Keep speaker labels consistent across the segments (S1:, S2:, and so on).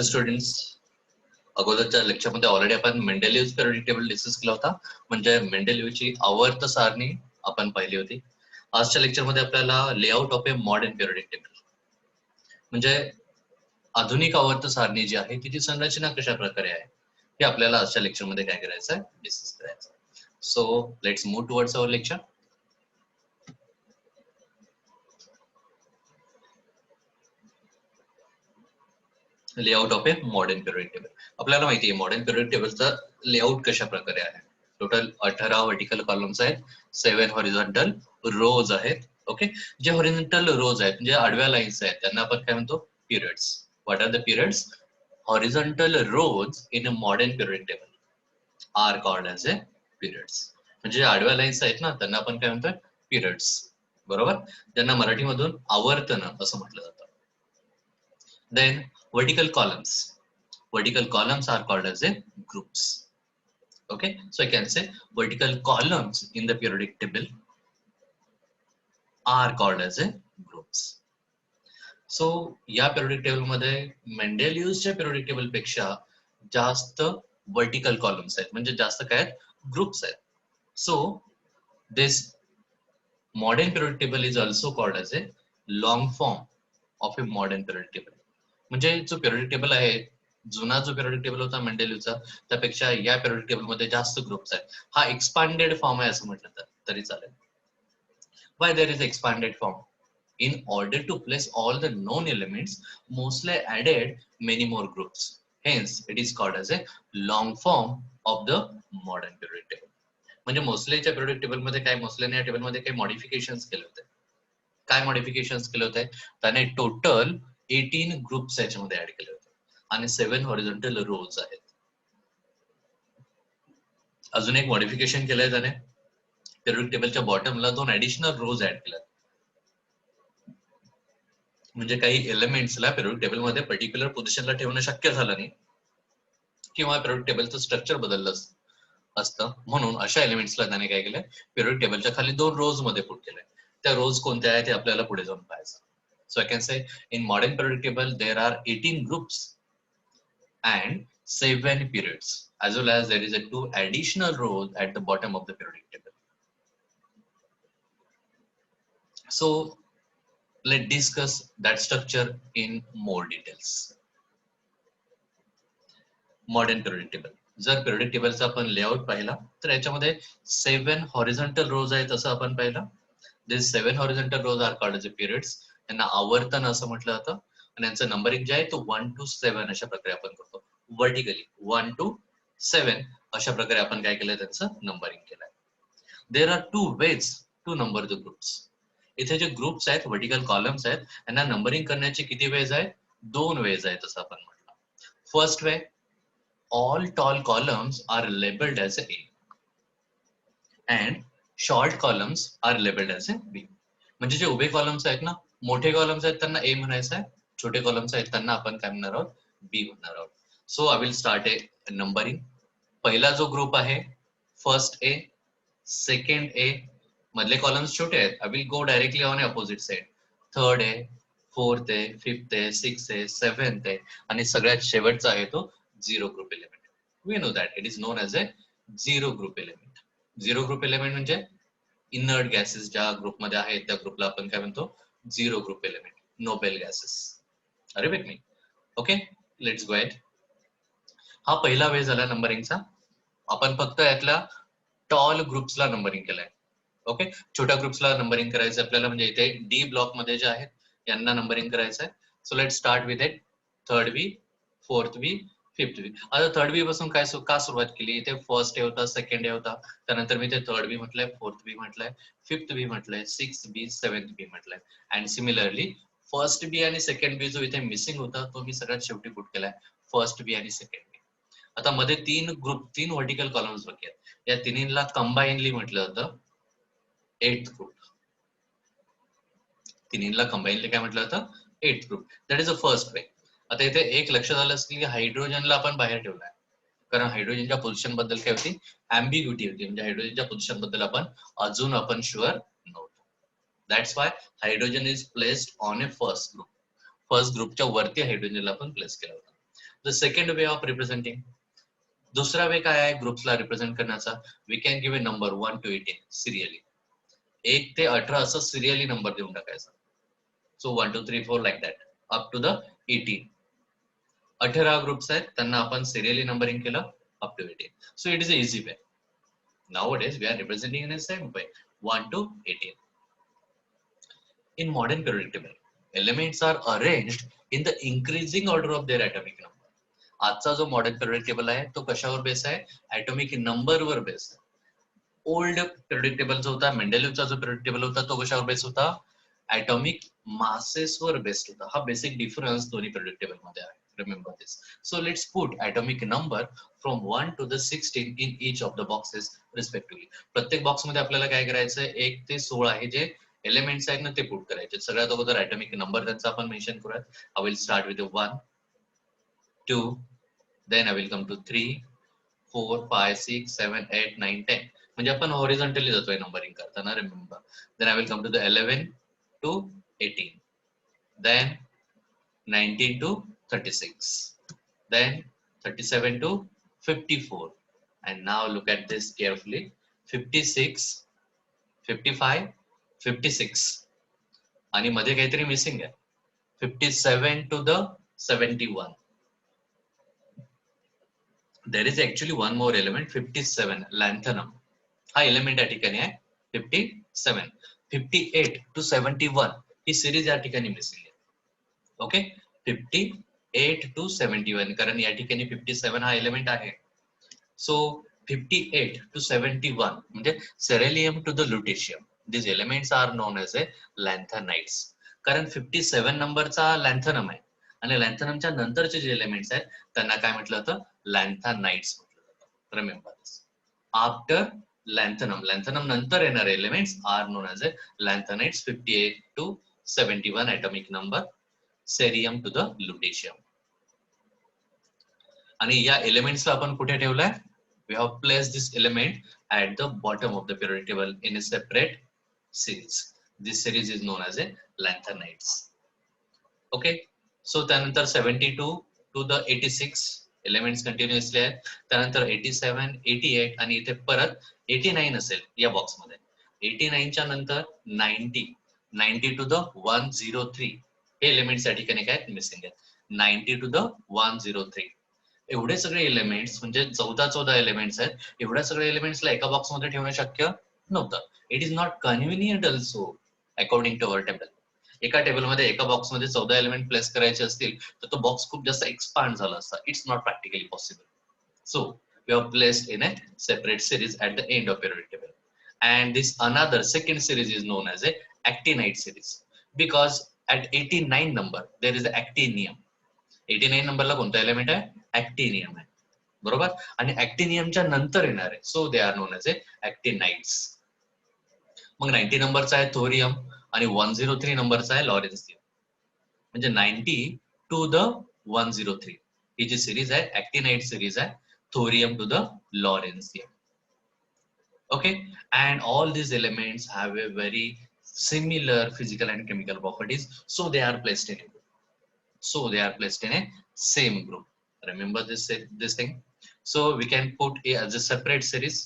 S1: Students, अगोदरच्या लेक्चरमध्ये already आपण मेंडेलिव्ह पिरियोडिक टेबल डिस्कस केला होता. म्हणजे मेंडेलिव्हची आवर्त सारणी आपण पाहिली होती. आजच्या लेक्चरमध्ये आपल्याला layout of a modern periodic table म्हणजे आधुनिक आवर्त सारणी जी आहे तिची संरचना कशा प्रकारे आहे हे आपल्याला आजच्या लेक्चरमध्ये काय करायचं आहे, डिस्कस करायचं. So let's move towards our lecture. Layout of a modern periodic table. आपल्याला माहिती आहे मॉडर्न पिरियोडिक टेबलचा लेआउट कशा प्रकारे आहे. टोटल 18 व्हर्टिकल कॉलम्स आहेत, 7 हॉरिझॉन्टल रोज आहेत. ओके, जे हॉरिझॉन्टल रोज आहेत म्हणजे आडव्या लाईन्स आहेत त्यांना आपण काय म्हणतो, periods. What are the periods? Horizontal rows in a modern periodic table are called as a periods. म्हणजे आडव्या लाईन्स आहेत ना त्यांना आपण काय म्हणतो, पिरियड्स. बरोबर, ज्यांना मराठीमधून आवर्तन असं म्हटलं जातं. Then vertical columns. Vertical columns are called as a groups. Okay, so I can say vertical columns in the periodic table are called as a groups. So या periodic table मध्ये मेंडेलिव्हच्या periodic table पेक्षा जास्त vertical columns आहेत, म्हणजे जास्त काय आहेत, groups आहेत. So this modern periodic table is also called as a long form of a modern periodic table. म्हणजे जो पिरियोडिक टेबल आहे, जुना जो पिरियोडिक टेबल होता मेंडेलिव्हचा त्यापेक्षा या पिरियोडिक टेबल मध्ये जास्त ग्रुप्स आहेत. हा एक्सपांडेड फॉर्म आहे असं म्हटलं तरी चालेल. Why there is expanded form? In order to place all the known elements, Mosley added many more groups. Hence, it is called as a long form of the modern periodic table. म्हणजे मोस्लेच्या periodic table मध्ये काय, मोस्लेने या table मध्ये काही modifications केले होते. काय modifications केले होते? त्याने टोटल 18 ग्रुप्स याच्यामध्ये ऍड केले होते आणि 7 हॉरिझॉन्टल रोज आहेत. अजून एक मॉडिफिकेशन केलंय त्याने, पिरियोडिक टेबलच्या बॉटमला 2 ऍडिशनल रोज ऍड केल्या. म्हणजे काही एलिमेंट्सला पिरियोडिक टेबल मध्ये पर्टिक्युलर पोझिशनला ठेवणं शक्य झालं नाही किंवा पिरियोडिक टेबलचं स्ट्रक्चर बदललं असतं, म्हणून अशा एलिमेंट्सला त्याने काय केलंय, पिरियोडिक टेबलच्या खाली 2 रोज मध्ये पुट केलंय. त्या रोज कोणत्या आहेत ते आपल्याला पुढे जाऊन पाहायचं. So I can say in modern periodic table there are 18 groups and 7 periods, as well as there is a 2 additional rows at the bottom of the periodic table. So let's discuss that structure in more details. Modern periodic table. जर periodic टेबलचा आपण layout पाहिला तर याच्यामध्ये 7 horizontal रोज आहेत असं आपण पाहिलं. These 7 horizontal rows are called as the periods. यांना आवर्तन असं म्हटलं जातं आणि यांचं नंबरिंग जे आहे तो 1 to 7 अशा प्रकारे आपण करतो. वर्टिकली 1 to 7 अशा प्रकारे आपण काय केलंय, त्यांचं नंबरिंग केलंय. There are 2 ways to number the groups. इथे जे ग्रुप्स आहेत, वर्टिकल कॉलम्स आहेत, यांना नंबरिंग करण्याचे किती वेज आहेत? 2 वेज आहेत असं आपण म्हटलं. First way, all tall columns are labeled as a and short columns are labeled as a B. म्हणजे जे उभे कॉलम्स आहेत ना, मोठे कॉलम्स आहेत त्यांना A म्हणायचं आहे, छोटे कॉलम्स आहेत त्यांना आपण काय म्हणणार आहोत, B म्हणणार आहोत. So I will start A numbering. पहिला जो ग्रुप आहे फर्स्ट ए, सेकंड ए, मधले कॉलम्स छोटे आहेत, I will go directly on opposite side. Third A, fourth A, fifth A, sixth A, seventh A आणि सगळ्यात शेवटचा आहे तो zero group element. We know that it is known as a zero group element. Zero group element म्हणजे inert gases ज्या ग्रुपमध्ये आहेत त्या ग्रुपला आपण काय म्हणतो, zero group element, noble gases. अरे with me. Okay, let's go ahead. हा पहिला वे झाला नंबरिंगचा. आपण फक्त यातल्या टॉल ग्रुप्सला नंबरिंग केलंय. ओके, छोट्या ग्रुप्सला नंबरिंग करायचं आपल्याला, म्हणजे इथे डी ब्लॉक मध्ये जे आहेत यांना नंबरिंग करायचं आहे. So let start with it. Third V, fourth V, fifth V. आता थर्ड वी पासून काय का सुरुवात केली? इथे फर्स्ट ए होता, सेकंड ए होता, त्यानंतर मी ते थर्ड वी म्हटलंय, फोर्थ वी म्हटलंय, फिफ्थ वी म्हटलंय, सिक्स्थ बी, सेव्हन्थ बी म्हटलंय. अँड सिमिलरली फर्स्ट बी आणि सेकंड बी जो इथे मिसिंग होता तो मी सगळ्यात शेवटी पुट केलाय, फर्स्ट बी आणि सेकंड बी. आता मध्ये 3 ग्रुप, 3 व्हर्टिकल कॉलम्स बाकी आहेत. या तिन्हीला कंबाईनली म्हटलं जातं एट ग्रुप. तिन्हीला कंबाईनली काय म्हटलं जातं, eight group. That is a first way. आता इथे एक लक्षात आलं असेल की हायड्रोजनला आपण बाहेर ठेवलाय, कारण हायड्रोजनच्या पोझिशन बद्दल काय होती, ॲम्बिग्युटी होती. म्हणजे हायड्रोजनच्या पोझिशन बद्दल अजून शुअर नव्हतो. That's why hydrogen is placed on a first group. First ग्रुपच्या वरती हायड्रोजनला आपण प्लेस केला होता. The second way of representing. दुसरा वे काय आहे ग्रुप्सला रिप्रेझेंट करण्याचा? We can give a number 1 to 18 serially. 1 ते 18 असं सिरियली नंबर देऊन टाकायचा. So 1 2 3 4 like that up to the 18. 18 groups आहेत, त्यांना आपण सिरियली नंबरिंग केलं up to 18. So it is a easy way. Nowadays we are representing in the same way 1 to 18. In modern periodic table, elements are arranged in the increasing order of their atomic number. आजचा जो modern periodic table आहे तो कशावर base आहे? Atomic नंबरवर base आहे. Old periodic table जो होता, मेंडेलिव्हचा जो पिरियडिक टेबल होता तो कशावर बेस होता? ॲटॉमिक मासेसवर बेस्ड होता. हा बेसिक डिफरन्स दोन्ही पिरियडिक टेबल मध्ये आहे. Remember this. So let's put atomic number from 1 to the 16 in each of the boxes respectively. प्रत्येक बॉक्स मध्ये आपल्याला काय करायचं आहे? 1 ते 16 हे जे एलिमेंट्स आहेत ना ते पुट करायचे. सगळ्यात अगोदर ॲटॉमिक नंबर त्यांचा आपण मेन्शन करूयात. I will start with the 1, 2, then I will come to 3, 4, 5, 6, 7, 8, 9, 10. म्हणजे आपण हॉरिझॉन्टली जातोय नंबरिंग करताना. Remember. Then I will come to the 11 to 18. Then 19 to 36. Then 37 to 54. And now look at this carefully. 56, 55, 56. आणि मध्ये काहीतरी missing आहे. 57 to the 71. There is actually one more element, 57, lanthanum. हा element या ठिकाणी आहे 57. 58 to 71 ही सिरीज या ठिकाणी मिसिंग आहे. ओके, 58 to 71 कारण या ठिकाणी 57 हा एलिमेंट आहे. सो 58 to 71 म्हणजे cerium to the lutetium. These elements are known as a lanthanides. कारण 57 नंबरचा लॅन्थनम आहे आणि लॅन्थनमच्या नंतरचे जे एलिमेंट्स आहेत त्यांना काय म्हटलं जातं? लॅन्थानाइड्स म्हटलं जातं. रिमेंबर दिस. आफ्टर लॅन्थनम नंतर येणारे elements are known as a lanthanides. 58 to 71 atomic number, cerium to the lutetium. आणि या एलिमेंट्सला आपण कुठे ठेवलंय? We have placed this element at the bottom of the periodic table in a separate series. This series is known as a lanthanides. Okay, so त्यानंतर 72 to the 86 elements continuously आहेत. त्यानंतर 87, 88 आणि इथे परत 89 असेल या बॉक्स मध्ये. 89 च्या नंतर 90 to the 103 हे एलिमेंट्स या ठिकाणी काय मिसिंग आहेत. 90 to the 103. एवढे सगळे एलिमेंट्स म्हणजे 14 एलिमेंट्स आहेत. एवढ्या सगळ्या एलिमेंट्सला एका बॉक्स मध्ये ठेवणं शक्य नव्हतं. It is not convenient also according to our table. एका टेबलमध्ये एका बॉक्समध्ये 14 एलिमेंट प्लेस करायचे असतील तर तो बॉक्स खूप जास्त एक्सपांड झाला असता. It's not practically possible. So we have placed in a separate series at the end of periodic table. And this another second series is known as a actinide series because at 89 number there is actinium. 89 नंबरला कोणता element आहे? ऍक्टिनियम आहे. बरोबर. आणि ऍक्टिनियमच्या नंतर येणार आहे. So they are known as a actinides. मग 90 नंबरचा आहे थोरियम आणि 103 नंबरचा आहे लॉरेन्सियम. म्हणजे 90 टू द 103 ही जी सिरीज आहे ऍक्टिनाइड सिरीज आहे, thorium to the lawrencium. Okay, and all these elements have a very similar physical and chemical properties, so they are placed in a group. So they are placed in a same group. Remember this thing. So we can put it as a separate series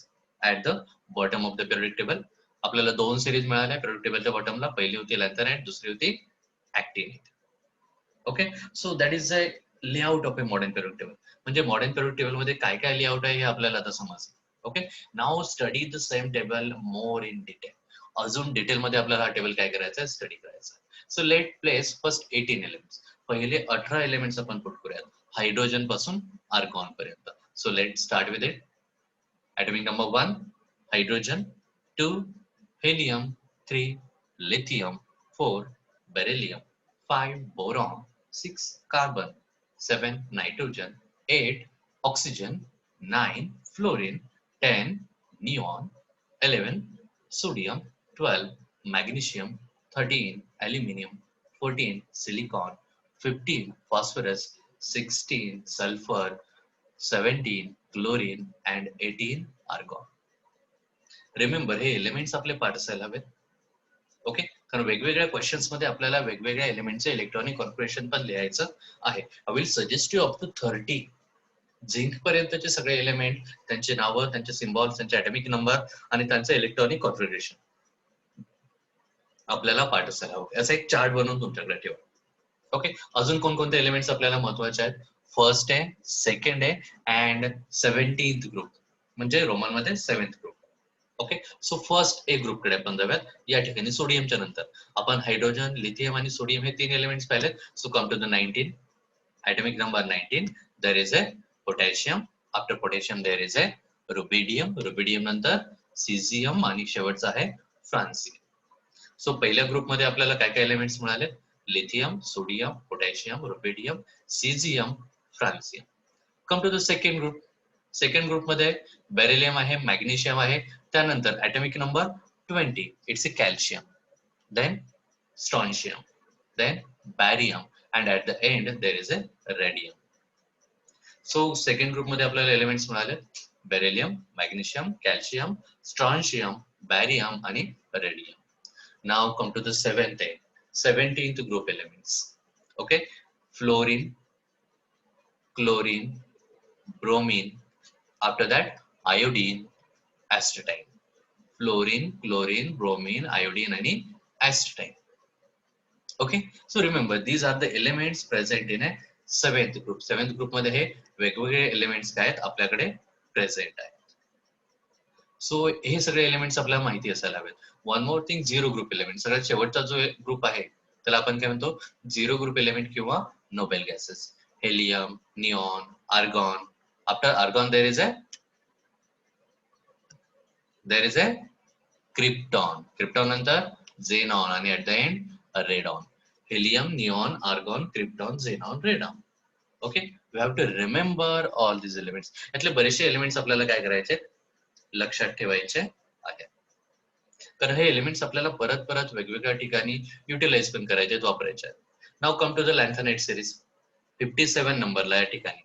S1: at the bottom of the periodic table. आपल्याला दोन series मिळाल्या periodic table च्या बॉटमला. पहिली होती lanthanide, दुसरी होती actinide. Okay, so that is a layout of a modern periodic table. म्हणजे modern periodic table मध्ये काय काय लेआउट आहे हे आपल्याला आता समजलं. Okay, now study the same table more in detail. अजून डिटेल मध्ये आपल्याला हा टेबल काय करायचा आहे? स्टडी करायचा आहे. So late place first 18 elements. पहिले 18 एलिमेंट्स आपण पुट करूयात हायड्रोजन पासून आर्गॉन पर्यंत. So let start with it. Atomic number 1 hydrogen, 2 helium, 3 lithium, 4 beryllium, 5 boron, 6 carbon, 7 nitrogen, 8 oxygen, 9 fluorine, 10 neon, 11 sodium, 12 magnesium, 13 aluminium, 14 silicon, 15 phosphorus, 16 sulfur, 17 chlorine and 18 argon. Remember हे elements आपले पाठ असायला हवेत. Okay, कारण वेगवेगळ्या questions मध्ये आपल्याला वेगवेगळ्या एलिमेंटचे इलेक्ट्रॉनिक कॉन्फिगरेशन पण लिहायचं आहे. I will suggest you up to 30 zinc पर्यंतचे सगळे एलिमेंट, त्यांचे नावं, त्यांचे सिम्बॉल्स, त्यांचे ॲटॉमिक नंबर आणि त्यांचं इलेक्ट्रॉनिक कॉन्फिगरेशन आपल्याला पाठ असायला हवं. असा एक चार्ट बनवून तुमच्याकडे ठेवा. ओके, अजून कोणकोणते एलिमेंट्स आपल्याला महत्वाचे आहेत? फर्स्ट आहे, सेकंड आहे अँड 17th ग्रुप, म्हणजे रोमन मध्ये 7th ग्रुप. Okay, so first A group कडे आपण जाऊयात. या ठिकाणी सोडियमच्या नंतर आपण हायड्रोजन, लिथियम आणि सोडियम हे 3 एलिमेंट्स पाहिलेत. So come to the 19, atomic number 19, there is a potassium. After potassium there is a rubidium. rubidium नंतर cesium आणि शेवटचा आहे francium. सो पहिल्या ग्रुप मध्ये आपल्याला काय काय एलिमेंट्स मिळाले? Lithium, sodium, potassium, rubidium, caesium, francium. Come to the second group. Second group मध्ये बेरिलियम आहे, मॅग्नेशियम आहे, त्यानंतर atomic number 20, it's a calcium, then strontium, then barium and at the end there is a radium. So second group मध्ये आपल्याला elements मिळाले beryllium, magnesium, calcium, strontium, बॅरियम आणि radium. Now come to the 17th group elements. Okay, fluorine, chlorine, bromine, after that iodine, astatine. Fluorine, chlorine, bromine, iodine आणि astatine. Okay, so remember these are the elements present in a 7th group. 7th group मध्ये हे वेगवेगळे elements काय आहेत आपल्याकडे present आहेत. So हे सगळे एलिमेंट्स आपल्याला माहिती असायला हवेत. One more thing, zero group element, सगळ्यात शेवटचा जो ग्रुप आहे त्याला आपण काय म्हणतो? झिरो ग्रुप एलिमेंट किंवा Nobel gases. Helium, neon, argon. After argon there is a krypton. Krypton नंतर झेनॉन आणि at the end radon. helium, neon, argon, krypton, xenon, radon. Okay, we have to remember all these elements. यातले बरेचसे elements आपल्याला काय करायचे? लक्षात ठेवायचे आहे. तर हे एलिमेंट्स आपल्याला परत परत वेगवेगळ्या ठिकाणी युटिलाइज पण करायचे, वापरायचे आहेत. Now come to the lanthanide series. 57 नंबरला या ठिकाणी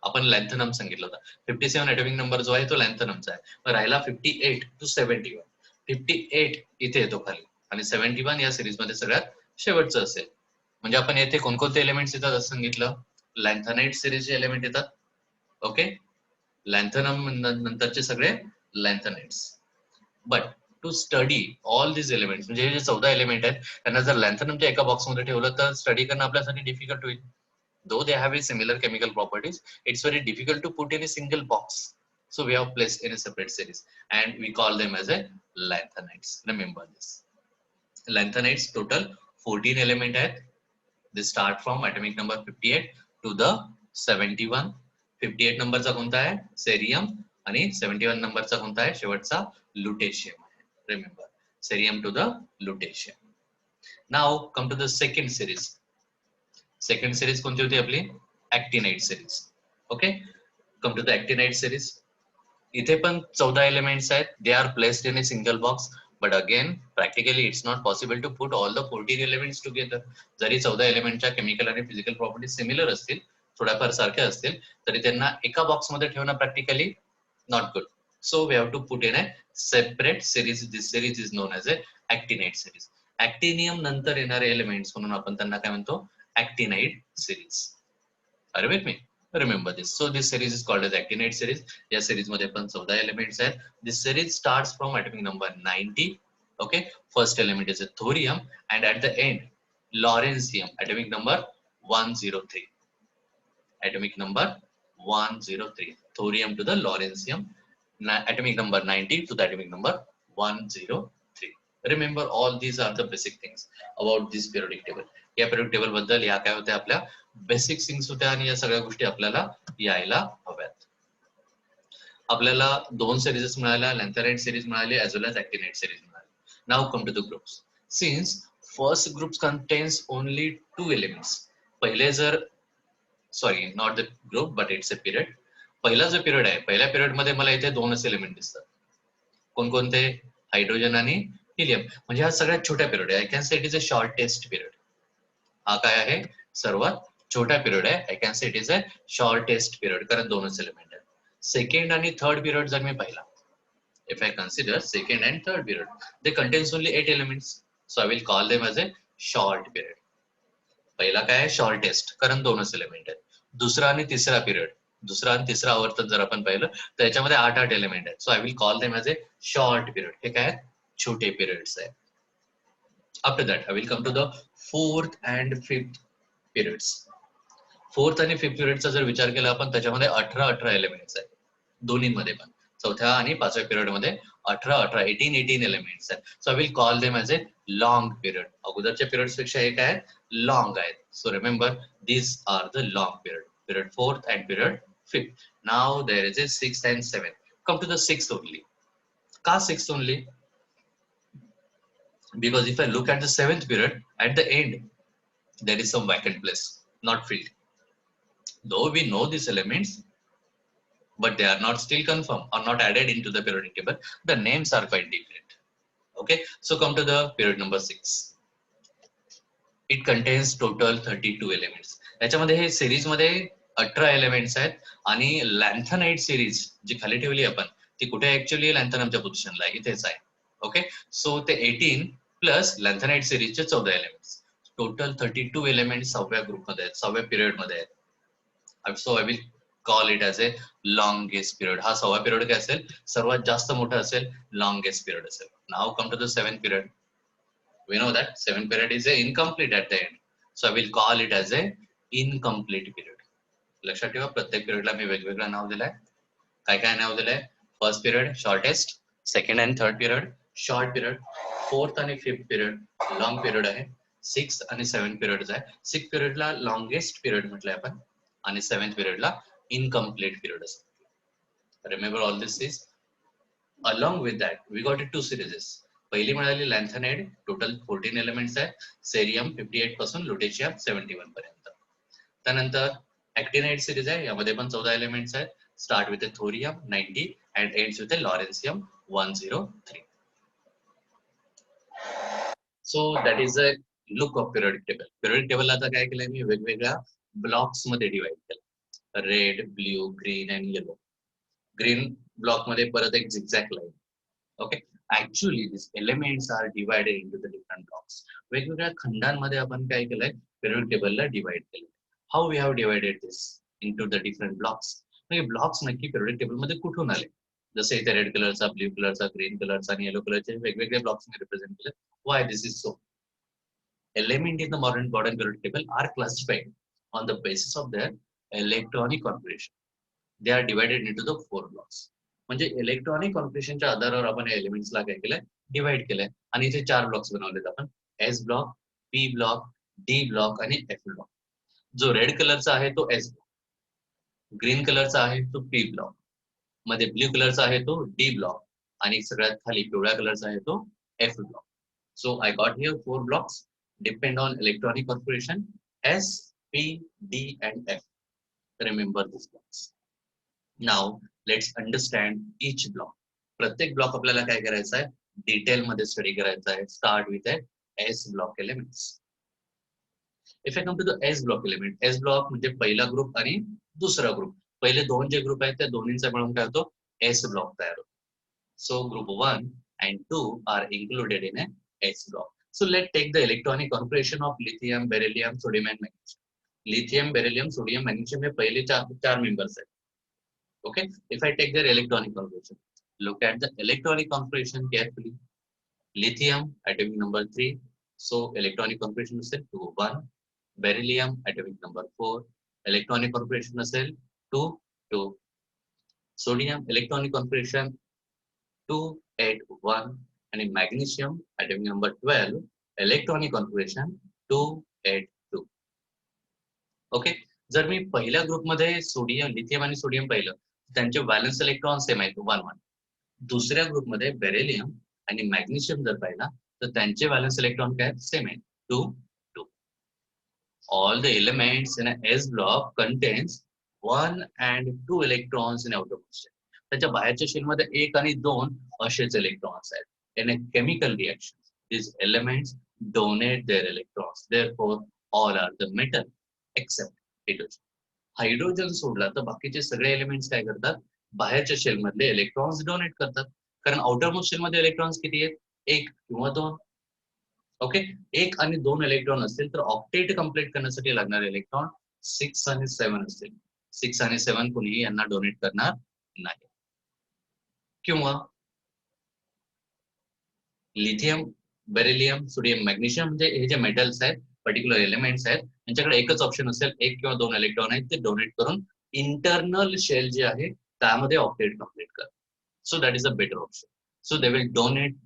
S1: आपण लॅन्थनम सांगितलं होतं. 57 ॲटॉमिक नंबर जो आहे तो लॅन्थनमचा आहे. राहिला 58 to 71. 58 इथे येतो खाली आणि 71 या सिरीज मध्ये सगळ्यात शेवटचं असेल. म्हणजे आपण येथे कोणकोणते एलिमेंट्स येतात असं सांगितलं? लॅन्थनाइट सिरीजचे एलिमेंट येतात. ओके, लॅन्थनम नंतरचे सगळे lanthanides. But to study all this elements, म्हणजे हे जे 14 एलिमेंट आहेत त्यांना जर लॅन्थनमच्या एका बॉक्समध्ये ठेवलं तर स्टडी करणं आपल्यासाठी डिफिकल्ट होईल. Though they have a similar chemical properties, it's very difficult to put in a single box. So we have placed in a separate series and we call them as a lanthanides. Remember this. Lanthanides total 14 element आहेत. They start from atomic number 58 to the 71. 58 नंबरचा कोणता आहे? Cerium आणि 71 नंबरचा कोणता आहे? शेवटचा lutetium आहे. Remember, cerium to the lutetium. Now come to the second series. Second series कोणती होती आपली? Actinide series. Okay, come to the actinide series. इथे पण 14 एलिमेंट्स आहेत. They are placed in a single box, but again practically it's not possible to put all the 14 elements together. जरी 14 एलिमेंटच्या chemical आणि physical properties similar असतील, थोड्याफार सारख्या असतील, तरी त्यांना एका बॉक्स मध्ये ठेवणं practically not good. So we have to put in a separate series. This series is known as a actinide series. Actinium नंतर येणारे एलिमेंट्स म्हणून आपण त्यांना काय म्हणतो? actinide series. Are you with me? Remember this. So this series is called as actinide series. या series मध्ये पण 14 elements आहेत. This series starts from atomic number 90. Okay, first element is a thorium and at the end lawrencium, atomic number 103. Atomic number 103. Thorium to the lawrencium, atomic number 90 to the atomic number 103. Remember all these are the basic things about this periodic table. या period table बद्दल या काय होत्या? आपल्या basic things होत्या आणि या सगळ्या गोष्टी आपल्याला यायला हव्यात. आपल्याला 2 सिरीज मिळाल्या, लॅन्थनाइट सिरीज मिळाली as well as actinide series मिळाली. Now come to the groups. Since first groups contains only 2 elements. पहिले जर sorry not the group but it's a period. पहिला जो पिरियड आहे, पहिल्या पिरियड मध्ये मला इथे 2च एलिमेंट दिसतात. कोणकोणते? हायड्रोजन आणि हिलियम. म्हणजे हा सगळ्यात छोटा पिरियड आहे. I can say it is a shortest period. हा काय आहे? सर्वात छोटा पिरियड आहे. I can say it is a shortest period, कारण 2च एलिमेंट आहेत. सेकंड आणि थर्ड पिरियड जर मी पाहिला, if I consider second and third period, they contains only 8 elements. So I will call them as a short period. पहिला काय आहे shortest, कारण दोनच एलिमेंट आहेत. दुसरा आणि तिसरा पिरियड, दुसरा आणि तिसरा आवर्तन जर आपण पाहिलं तर याच्यामध्ये 8 एलिमेंट आहेत. So I will call them as a short period. हे काय छोटे पिरियड्स आहेत. After that I will come to the fourth and fifth periods. Fourth आणि फिफ्थ पिरियडचा जर विचार केला आपण, त्याच्यामध्ये 18 एलिमेंट्स आहेत दोन्हीमध्ये पण. चौथ्या आणि पाचव्या पिरियड मध्ये 18 एलिमेंट्स आहेत. So I will call them as A long period. अगोदरच्या पिरियड्स पेक्षा हे काय लॉंग आहेत. So remember these are the long period, period 4th and period 5th. Now there is a 6th and 7th. Come to the 6th only. Ka 6th only? Because if I look at the 7th period, at the end there is some vacant place, not filled. Though we know these elements, but they are not still confirmed or not added into the periodic table. The names are quite different. Okay, so come to the period number 6. It contains total 32 elements. याच्यामध्ये हे series मध्ये 18 elements आहेत आणि लॅन्थनाइट series जी खाली ठेवली आपण ती कुठे ऍक्च्युअली लॅन्थनमच्या पोझिशनला आहे, इथेच आहे. ओके, सो ते 18 प्लस लॅन्थनाइट सिरीजचे 14 एलिमेंट्स, टोटल 32 एलिमेंट 6व्या ग्रुपमध्ये आहेत, 6व्या पिरियड मध्ये आहेत. So I will call it as a longest period. हा 6वा पिरियड काय असेल, सर्वात जास्त मोठा असेल, लॉंगेस्ट पिरियड असेल. Now come to the 7th period. We know that 7th period is a incomplete at the end. So I will call it as a incomplete period. लक्षात ठेवा, प्रत्येक पिरियडला मी वेगवेगळं नाव दिलंय. काय काय नाव दिलंय? First period shortest, second and third period short period, fourth आणि फिफ्थ पिरियड लॉंग पिरियड आहे, सिक्स्थ आणि सेव्हन्थ पिरियड आहे. सिक्स्थ पिरियडला लॉंगेस्ट पिरियड म्हटलंय आपण आणि सेव्हन्थ पिरियडला इनकम्प्लीट पिरियड असतो. Remember all this is. Along with that we got it 2 series. पहिली मिळाली लॅन्थनाइड, टोटल 14 एलिमेंट्स आहेत, सेरियम 58 पासून लुटेशियम 71 पर्यंत. त्यानंतर ऍक्टिनाइड सिरीज आहे, यामध्ये पण 14 एलिमेंट्स आहेत. Start with thorium 90 and ends with lawrencium 103. So that is a look of periodic table. Periodic table आता काय केलंय मी, वेगवेगळ्या ब्लॉक्स मध्ये डिवाइड केलं. Red, blue, green and yellow. Green block मध्ये परत एक zigzag line. Okay, actually these elements are divided into the different blocks. वेगवेगळ्या खंडांमध्ये आपण काय केलंय, पिरियडिक टेबलला डिवाइड केलं. How we have divided this into the different blocks. म्हणजे ब्लॉक्स नक्की पिरियडिक टेबल मध्ये कुठून आले, जसे इथे रेड कलरचा, ब्ल्यू कलरचा, ग्रीन कलरचा आणि येलो कलरचे वेगवेगळे ब्लॉक्स रिप्रेझेंट केले. Why this is so? Element in the modern periodic table are classified on the basis of their electronic configuration. They are divided into the 4 blocks. म्हणजे electronic कॉन्फिगरेशनच्या आधारावर आपण एलिमेंट्सला काय केलंय, डिवाइड केलंय. आणि इथे 4 ब्लॉक्स बनवलेत आपण. S block, P block, D block आणि एफ ब्लॉक. जो रेड कलरचा आहे तो एस ब्लॉक, ग्रीन कलरचा आहे तो पी ब्लॉक, मध्ये ब्ल्यू कलरचा आहे तो डी ब्लॉक आणि सगळ्यात खाली पिवळ्या कलरचा आहे तो F block. So I got here 4 blocks depend on electronic configuration S, P, D and F. Remember this blocks. Now let's understand each block. प्रत्येक ब्लॉक आपल्याला काय करायचं आहे, डिटेल मध्ये स्टडी करायचा आहे. Start with S block elements. If I come to the S block element, S block म्हणजे पहिला ग्रुप आणि दुसरा ग्रुप. पहिले 2 जे ग्रुप आहेत त्या दोन्हींचा मिळून काय होतो, एस ब्लॉक तयार होतो. So group 1 and 2 are included in a S block. So let's take the electronic configuration of lithium, beryllium, sodium and magnesium. Lithium, beryllium, sodium, magnesium हे पहिले 4 members आहेत. Okay, if I take their electronic configuration, look at the electronic configuration carefully. Lithium atomic number 3, so electronic configuration असेल 2 1. Beryllium atomic number 4, electronic configuration असेल 2 2. Sodium electronic configuration 2 8 1 आणि magnesium atomic number 12, electronic configuration 2 8 2. Okay, जर मी पहिल्या ग्रुपमध्ये sodium, lithium आणि sodium पाहिलं, त्यांचे valence electron same आहेत 1 1. दुसऱ्या ग्रुपमध्ये बेरिलियम आणि मॅग्नेशियम जर पाहिला तर त्यांचे व्हॅलन्स इलेक्ट्रॉन काय सेम आहेत 2 2. All the elements in a S block contains 1 and 2 electrons in outermost shell. त्याच्या बाहेरच्या शेल मध्ये 1 आणि 2 असेच इलेक्ट्रॉन्स आहेत. In a chemical reaction, these elements donate their electrons. Therefore, all are the metal except hydrogen. Hydrogen सोडला तर बाकीचे सगळे एलिमेंट्स काय करतात, बाहेरच्या शेल मधले इलेक्ट्रॉन्स डोनेट करतात. कारण आउटरमोस्ट शेल मध्ये इलेक्ट्रॉन्स किती आहेत, 1 किंवा 2. ओके, 1 आणि 2 इलेक्ट्रॉन असतील तर ऑक्टेट कंप्लीट करण्यासाठी लागणारे इलेक्ट्रॉन 6 आणि 7 असतील. 6 आणि 7 कोणीही यांना डोनेट करणार नाही. किंवा लिथियम, बेरिलियम, सोडियम, मॅग्नेशियम म्हणजे हे जे मेटल्स आहेत, पर्टिक्युलर एलिमेंट्स आहेत, यांच्याकडे एकच ऑप्शन असेल, 1 किंवा 2 इलेक्ट्रॉन आहेत ते डोनेट करून इंटरनल शेल जे आहे त्यामध्ये ऑक्टेट कंप्लीट कर. So that is a better option. So they will donate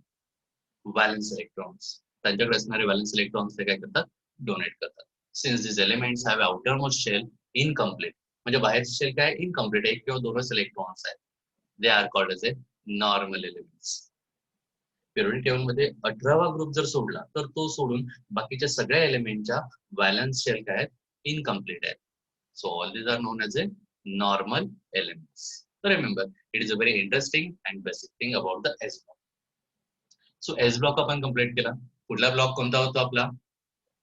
S1: valence electrons. त्यांच्याकडे असणारे व्हॅलेन्स इलेक्ट्रॉन्स ते काय करतात, डोनेट करतात. Since this elements have outer most shell incomplete, म्हणजे बाहेरचे शेल काय इनकम्प्लीट, 1 किंवा 2च इलेक्ट्रॉन्स आहेत. They R called age a normal elements. Periodic table मध्ये 18वा ग्रुप जर सोडला तर तो सोडून बाकीच्या सगळ्या एलिमेंटच्या व्हॅलन्स शेल काय आहेत, इनकम्प्लीट आहेत. So all these are known as a normal elements. Remember, it is a very interesting and basic thing about the S block. So S block आपण कंप्लीट केला. पुढला ब्लॉक कोणता होतो आपला,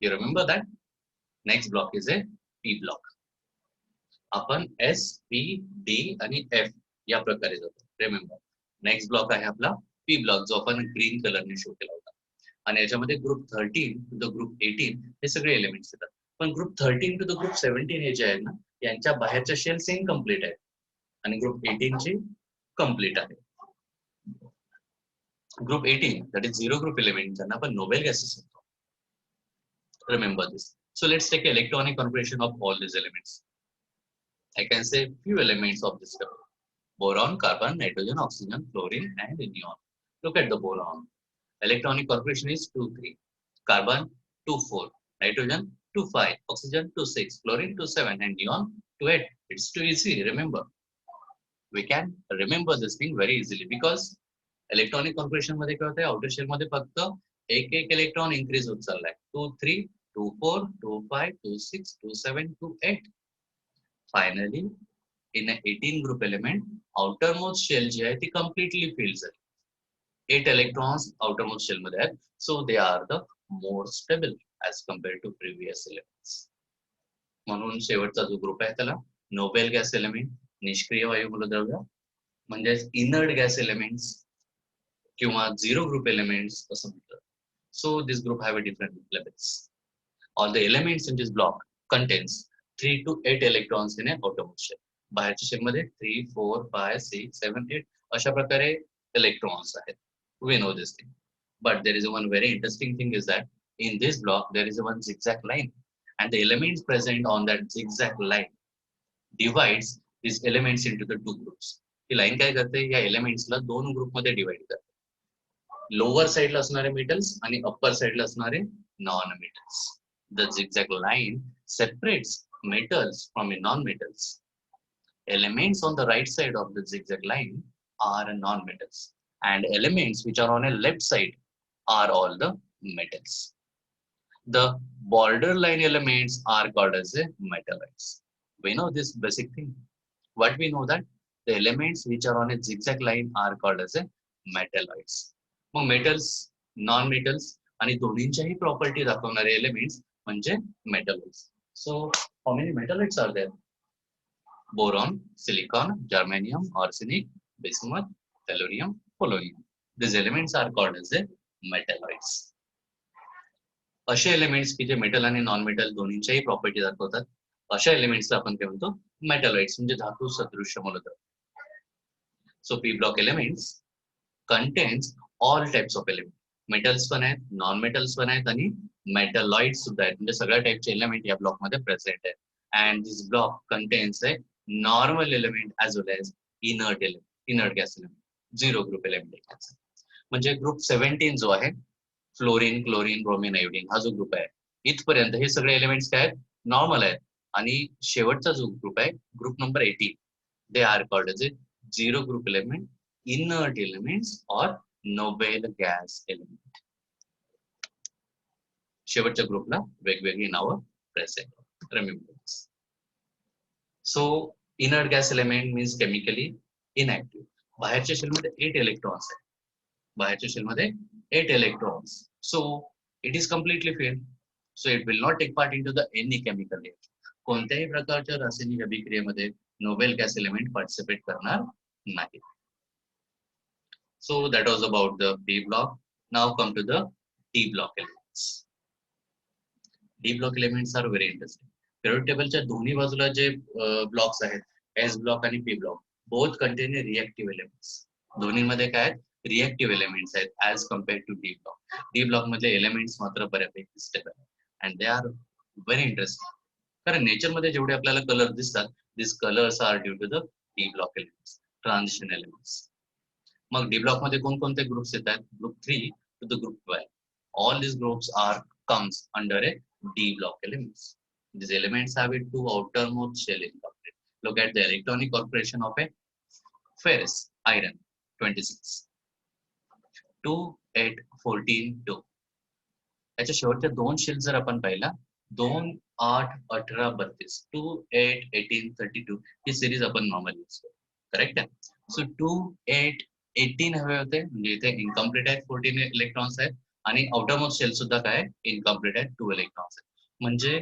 S1: you remember that. Next block is a P block. आपण S, P, D आणि F या प्रकारे जातो. रिमेंबर, नेक्स्ट ब्लॉक आहे आपला पी ब्लॉक, जो आपण ग्रीन कलरने शो केला होता. आणि याच्यामध्ये ग्रुप 13 टू द ग्रुप 18 हे सगळे एलिमेंट्स येतात. पण ग्रुप 13 टू द ग्रुप 17 हे जे आहे ना, यांच्या बाहेरच्या शेल्स इनकम्प्लीट आहेत आणि ग्रुप 18 ची कंप्लीट आहे. Group 18 that is zero group element, ज्यांना आपण नोबेल गॅसेस म्हणतो. Remember this. So let's take electronic configuration of all these elements. I can say few elements of this table: boron, carbon, nitrogen, oxygen, fluorine, and neon. Look at the boron. Electronic configuration is 2,3. Carbon 2,4. Nitrogen 2,5. Oxygen 2,6. Fluorine 2,7. And neon 2,8. It's too easy. Remember, we can remember this thing very easily because electronic configuration मध्ये काय होतंय, outer shell मध्ये फक्त एक electron increase होत चाललाय. 2,3, 2,4, 2,5, 2,6, 2,7, 2,8. Finally, in a 18 group element, outermost shell जी आहे ती completely filled झाली. 8 electrons outermost shell मध्ये आहेत. So they are the more stable as compared to previous elements. म्हणून शेवटचा जो ग्रुप आहे त्याला नोबेल गॅस एलिमेंट, निष्क्रिय वायू मूलद्रव्य म्हणजे इनर्ट गॅस एलिमेंट्स किंवा झिरो ग्रुप एलिमेंट्स असं म्हणतात. So this group have a different levels. All the elements in this block contains 3 to 8 electrons in a outermost shell. बाहेरच्या शेल मध्ये 3, 4, 5, 6, 7, 8 अशा प्रकारे इलेक्ट्रॉन्स आहेत. We know this thing. But there is one very interesting thing is that in this block there is one zigzag line, and the elements present on that zigzag line divides these elements into the two groups. He line काय करते, या एलिमेंट्सला दोन group मध्ये divide करते. Lower साइडला असणारे metals आणि upper साइडला असणारे non metals. The zigzag line separates metals from non-metals. Elements on the right side of the zigzag line are non-metals, and elements which are on a left side are all the metals. The borderline elements are called as a metalloids. We know this basic thing. What we know that the elements which are on a zigzag line are called as a metalloids. मग metals, non metals आणि दोन्हींच्याही property दाखवणारे elements म्हणजे metalloids. So how many metalloids are there? Boron, silicon, germanium, arsenic, bismuth, tellurium, polonium. These elements are called as a metalloids. असे elements की जे metal आणि non metal दोन्हींच्याही property दाखवतात, अशा एलिमेंट्सला आपण काय म्हणतो, मेटलोइड्स म्हणजे धातू सदृश्य मूलद्रव्य. So P block elements contains all types of elements. Metals पण आहेत, नॉन मेटल्स पण आहेत आणि मेटलॉइड सुद्धा आहेत. म्हणजे सगळ्या टाइपचे एलिमेंट या ब्लॉक मध्ये प्रेझेंट आहेत. And this block contains a normal element as well as inert element, inert gas element, zero group element. म्हणजे ग्रुप 17 जो आहे, फ्लोरीन, क्लोरीन, ब्रोमीन, आयोडीन हा जो ग्रुप आहे, इथपर्यंत हे सगळे एलिमेंट्स काय आहेत, नॉर्मल आहेत. आणि शेवटचा जो ग्रुप आहे, group number 18, they are called as A zero group element, inert elements or noble gas element. शेवटच्या ग्रुपला वेगवेगळी नावं present. Remember this. So inert gas element means chemically inactive. बाहेरच्या शेलमध्ये 8 इलेक्ट्रॉन्स आहेत. बाहेरच्या शेलमध्ये 8 electrons. So it is completely filled. So it will not take part into the any chemical reaction. कोणत्याही प्रकारच्या रासायनिक अभिक्रियेमध्ये नोबेल गॅस एलिमेंट पार्टिसिपेट करणार नाही. So that was about the B block. Now come to the D block element. Elements. D block elements are very interesting. Period टेबलच्या दोन्ही बाजूला जे blocks आहेत, एस ब्लॉक आणि P block, both contain reactive elements. दोन्हीमध्ये काय आहेत? Reactive elements आहेत as compare to D block. D block मधले एलिमेंट्स मात्र बऱ्यापैकी स्टेबल आहेत and they are very interesting. कारण नेचरमध्ये जेवढे आपल्याला कलर दिसतात, this colours are due to the D block elements, transition elements. मग डी ब्लॉक मध्ये कोणकोणते ग्रुप्स येतात? Group 3 to the group 12. All these groups are comes under a D block elements. These elements have a two outermost shell incomplete. Look at the electronic configuration of a ferrous iron 26 2 8 14 2. याच्या शेवटच्या दोन shell जर आपण पाहिला, 2 8 18 32, 2 8 18 32 ही series आपण normally use करतो. Correct आहे. So 2 8 18 हवे होते, म्हणजे इथे इनकम्प्लीट आहेत, 14 इलेक्ट्रॉन्स आहेत आणि आउटरमोस्ट शेल सुद्धा काय इनकम्प्लीट आहेत, 2 इलेक्ट्रॉन्स आहेत. म्हणजे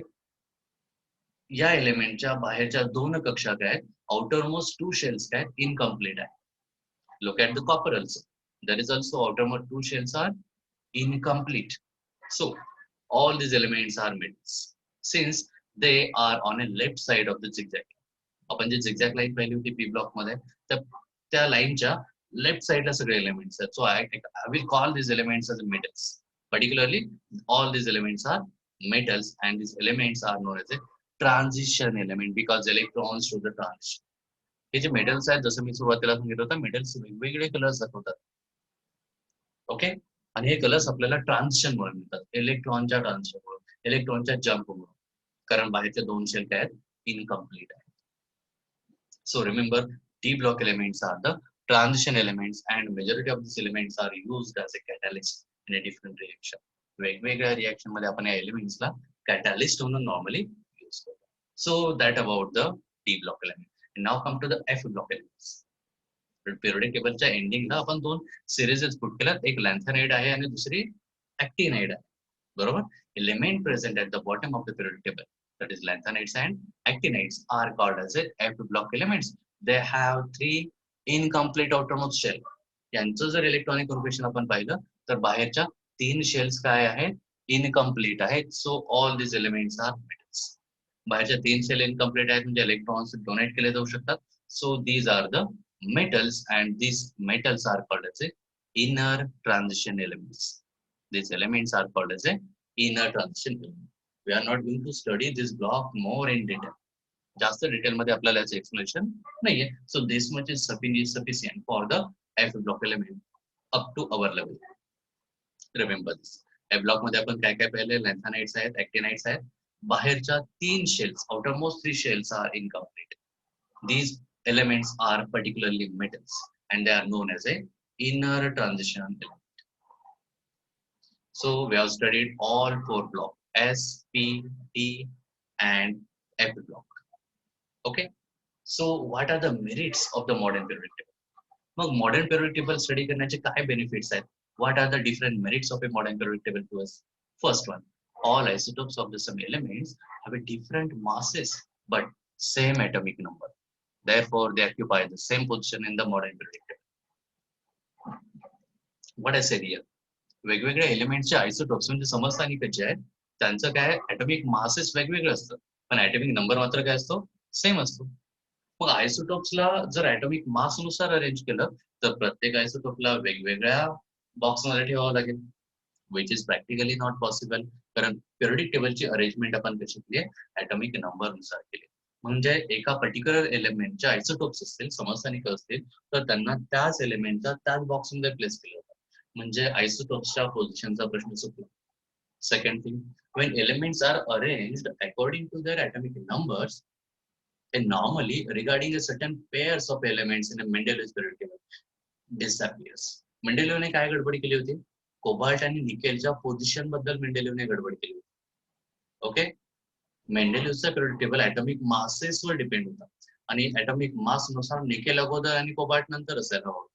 S1: या एलिमेंटच्या बाहेरच्या दोन कक्षा काय आहेत, आउटरमोस्ट 2 शेल्स काय इनकम्प्लीट आहेत. Look at the copper also. There is also outermost 2 shells are incomplete. So all these elements are metals since they are on a left side of the zigzag. आपण जे zigzag line पाहिली होती P block मध्ये, तर त्या लाईनच्या left साइडला सगळे एलिमेंट्स आहेत. So I will call these elements as metals. Particularly all these elements are metals and these elements are known as a transition element because electrons to the transition. हे जे metals आहेत, जसं मी सुरुवातीला सांगितलं होतं, मेटल्स वेगवेगळे colours दाखवतात. Okay, आणि हे कलर्स आपल्याला ट्रान्झिशन मुळे मिळतात, इलेक्ट्रॉनच्या ट्रान्झिशन मुळे, इलेक्ट्रॉनच्या जम्प मुळे, कारण बाहेरचे दोन शेल काय आहेत, इनकम्प्लीट आहेत. So remember, D block elements are the transition elements and majority of this elements are used as a catalyst in a different reaction. वेगवेगळ्या रिएक्शन मध्ये आपण या एलिमेंट्सला कॅटॅलिस्ट म्हणून नॉर्मली यूज करतो. So that about the D block element. And now come to the F block elements. Periodic tableच्या एंडिंगला आपण दोन सिरीजेस पुट केल्यात, एक लॅन्थेनाइड आहे आणि दुसरी ऍक्टिनाइड आहे. बरोबर. Element present at the bottom of the periodic table, that is lanthanides and actinides, are called as a F block elements. They have 3 incomplete outermost shell. यांचं जर इलेक्ट्रॉनिक कॉन्फिगरेशन आपण पाहिलं तर बाहेरच्या 3 शेल्स काय आहेत, इनकम्प्लीट आहेत. So all this elements R metals. बाहेरच्या 3 शेल इनकम्प्लीट आहेत म्हणजे इलेक्ट्रॉन्स डोनेट केले जाऊ शकतात. So these are the metals and these metals are called as a inner transition elements. These elements are called as a inner transition element. We are not going to study this block more in detail. जास्त detail मध्ये आपल्याला याचं explanation नाहीये. So this much is sufficient for the F block element up to our level. Remember this. F block मध्ये आपण काय काय पाहिले, लॅन्थेनाइड्स आहेत, ऍक्टिनाइड्स आहेत. बाहेरच्या 3 shells, outermost 3 shells are incomplete. These elements are particularly metals and they are known as a inner transition element. So we have studied all 4 blocks, S, P, T and F block. Okay. So what are the merits of the modern periodic table? मग modern periodic table study करण्याचे काय benefits आहेत? What are the different merits of a modern periodic table to us? First one, all isotopes of the same elements have a different masses but same atomic number. Therefore, they occupy the same position in the modern periodic table. What I said here, वेगवेगळ्या एलिमेंटचे isotopes म्हणजे समस्थानिक जे आहेत त्यांचं काय atomic masses वेगवेगळे असतात, पण ॲटॉमिक नंबर मात्र काय असतो, सेम असतो. मग आयसोटॉप्सला जर ॲटॉमिक मास नुसार अरेंज केलं तर प्रत्येक आयसोटॉपला वेगवेगळ्या बॉक्समध्ये ठेवावं लागेल, which is practically not possible. कारण पिरियोडिक टेबलची अरेंजमेंट आपण कशी केली आहे, ॲटॉमिक नंबर नुसार केली. म्हणजे एका पर्टिक्युलर एलिमेंटचे आयसोटॉप्स असतील, समस्थानिक असतील, तर त्यांना त्याच एलिमेंटच्या त्याच बॉक्समध्ये प्लेस केलं जातं. म्हणजे आयसोटॉप्सच्या पोझिशनचा प्रश्न सुटला. Second thing, when elements are arranged according to their atomic numbers, and normally regarding a certain pairs of elements in a Mendeleev's periodic table disappears. मेंडेलिव्हने काय गडबड केली होती, कोबाल्ट आणि निकेलच्या पोझिशन बद्दल मेंडेलिव्हने गडबड केली होती. ओके. मेंडेलिव्हचा पिरियोडिक टेबल ॲटॉमिक मासेसवर डिपेंड होता आणि ॲटॉमिक मास नुसार निकेल अगोदर आणि कोबाल्ट नंतर असायला हवा होता,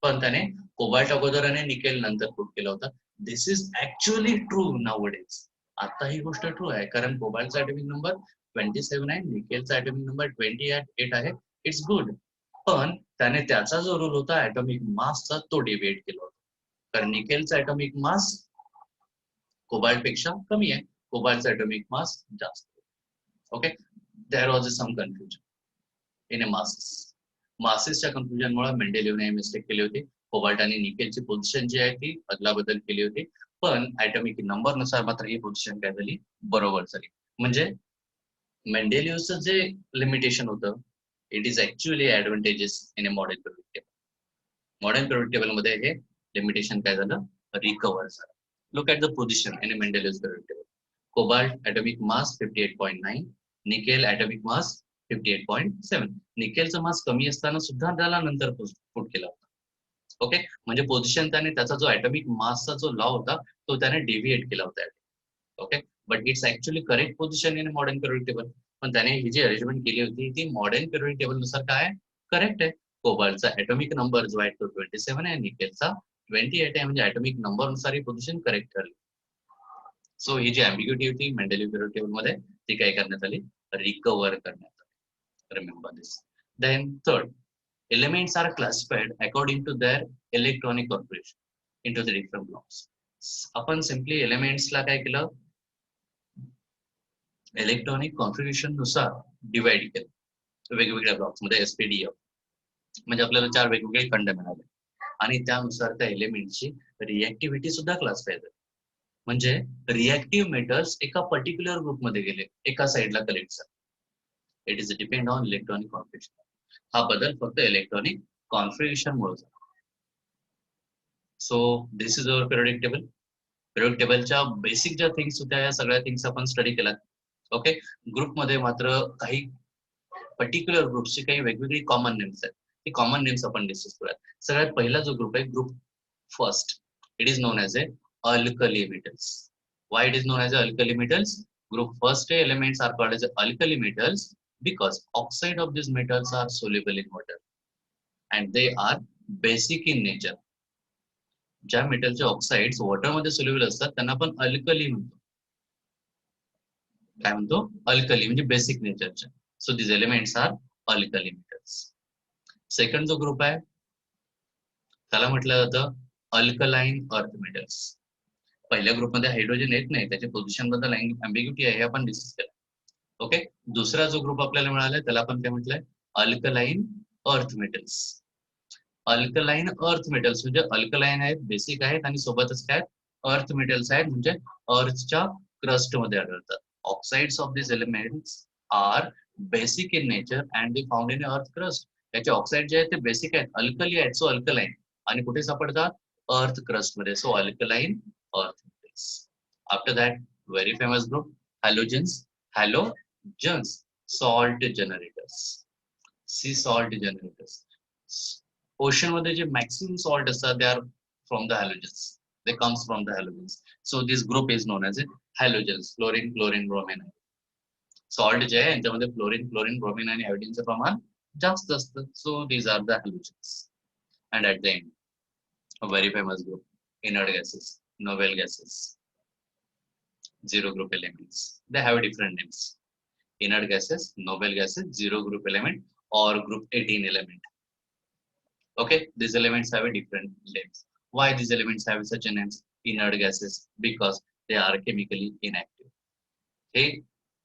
S1: पण त्याने कोबाल्ट अगोदर आणि निकेल नंतर पुट केला होता. दिस इज ऍक्च्युअली ट्रू नाउअडेज. आता ही गोष्ट ट्रू आहे, कारण कोबाल्टचा ॲटॉमिक नंबर 27 आहे, निकेलचा ॲटॉमिक नंबर 28 आहे. It's good. पण त्याने त्याचा जो रूल होता ॲटॉमिक मासचा तो डेव्हिएट केला होता, कारण निकेलचा ॲटॉमिक मास कोबाल्ट पेक्षा कमी आहे, कोबाल्टचा ॲटॉमिक मास जास्त. Okay, there was some confusion in a मासेसच्या कन्फ्युजनमुळे मेंडेलिव्हने मिस्टेक केली होती. कोबाल्ट आणि निकेलची पोझिशन जी आहे ती अदलाबदल केली होती, पण ॲटॉमिक नंबर नुसार मात्र ही पोझिशन काय झाली, बरोबर झाली. म्हणजे मेंडेलिव्हचं जे लिमिटेशन होतं, it is actually advantages in a modern period table. Modern period table मध्ये हे लिमिटेशन काय झालं, रिकव्हर झालं. Look at the position in a Mendeleev's period table. Cobalt atomic mass 58.9, nickel atomic mass 58.7. निकेलचा मास कमी असताना सुद्धा त्याला नंतर पुट केला होता. ओके, म्हणजे पोझिशन त्याने त्याचा जो ॲटॉमिक मासचा जो लॉ होता तो त्याने डेव्हिएट केला होता. Okay, but it's actually correct position in modern period table. पण त्याने ही जी अरेंजमेंट केली होती ती मॉडर्न पिरियड टेबल नुसार काय करेक्ट आहे. कोबाल्टचा ॲटॉमिक नंबर जो आहे तो 27 आहे, निकेलचा 28 आहे, म्हणजे ॲटॉमिक नंबर नुसार ही पोझिशन करेक्ट ठरली. सो ही जी अँबिग्युटी होती मेंडेलिव्ह पिरियड टेबल मध्ये ती काय करण्यात आली, रिकव्हर करण्यात आली. Remember this. Then third, elements are classified according to their electronic configuration into the different blocks. आपण सिम्पली एलिमेंट्सला काय केलं, इलेक्ट्रॉनिक कॉन्फिगरेशन नुसार डिवाइड केलं वेगवेगळ्या ब्लॉक्स मध्ये, एसपीडीएफ. म्हणजे आपल्याला 4 वेगवेगळे खंड मिळाले आणि त्यानुसार त्या एलिमेंटची रिएक्टिव्हिटी सुद्धा क्लासिफाय झाली. म्हणजे रिएक्टिव्ह मेटल्स एका पर्टिक्युलर ग्रुपमध्ये गेले, एका साइडला कलेक्ट झाले. It is depend on electronic configuration. हा बदल फक्त इलेक्ट्रॉनिक कॉन्फिगरेशन मुळे झाला. So this is our periodic table. Periodic टेबलच्या बेसिक ज्या थिंग्स होत्या या सगळ्या थिंग्स आपण स्टडी केल्या. ओके, ग्रुपमध्ये मात्र काही पर्टिक्युलर ग्रुपचे काही वेगवेगळी कॉमन नेम्स आहेत. ते कॉमन नेम्स आपण डिस्कस करूयात. सगळ्यात पहिला जो ग्रुप आहे, group first, it is known as a alkali metals. Why it is known as a alkali metals? Group first elements are called as alkali metals because oxide of these metals are soluble in water and they are basic in nature. ज्या मेटलचे oxides water मध्ये soluble असतात त्यांना आपण alkali म्हणतो. काय म्हणतो? Alkali, म्हणजे बेसिक नेचरचे. So this elements are alkali metals. Second जो ग्रुप आहे त्याला म्हटलं जातं अल्कलाइन अर्थ मेटल्स. पहिल्या ग्रुपमध्ये हायड्रोजन येत नाही, त्याच्या पोझिशन बद्दल अँबिग्युटी आहे, हे आपण डिस्कस केलं. ओके, दुसरा जो ग्रुप आपल्याला मिळालाय त्याला आपण काय म्हटलंय, alkaline earth metals. Alkaline earth metals म्हणजे अल्कलाइन आहेत, बेसिक आहेत आणि सोबतच काय अर्थ मेटल्स आहेत, म्हणजे अर्थच्या क्रस्ट मध्ये आढळतात. Oxides of this elements are basic in nature and they found in earth crust. याचे ऑक्साइड जे आहेत ते बेसिक आहेत, अल्कली आहेत, सो अल्कलाइन, आणि कुठे सापडतात, अर्थ क्रस्ट मध्ये. So alkaline earth metals. After that very famous group halogens. Halogens salt generators, sea salt generators. Ocean मध्ये जे मॅक्सिमम सॉल्ट असतात they are from the halogens, they comes from the halogens. So this group is known as halogens. Fluorine, chlorine, bromine. Salt जे आहे यांच्यामध्ये fluorine, bromine आणि आयोडीनचं प्रमाण जास्त असतं. So these are the halogens. And at the end a very famous group, inert gases, noble gases, zero group elements. They have different names. Inert gases, noble gases, zero group element, or group 18 element. Okay, these elements have a different names. Why these elements have such a names? Inert gases, because they are chemically inactive. हे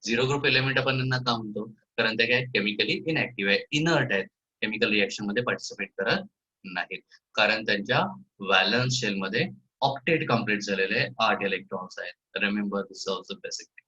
S1: zero group element आपण यांना का म्हणतो, कारण ते काय chemically इनएक्टिव्ह आहे, inert आहे, केमिकल रिएक्शन मध्ये पार्टिसिपेट करत नाहीत, कारण त्यांच्या व्हॅलन्स शेल मध्ये ऑक्टेट कम्प्लीट झालेले 8 इलेक्ट्रॉन्स आहेत. रिमेंबर दिस ऑल्सो बेसिक थिंग.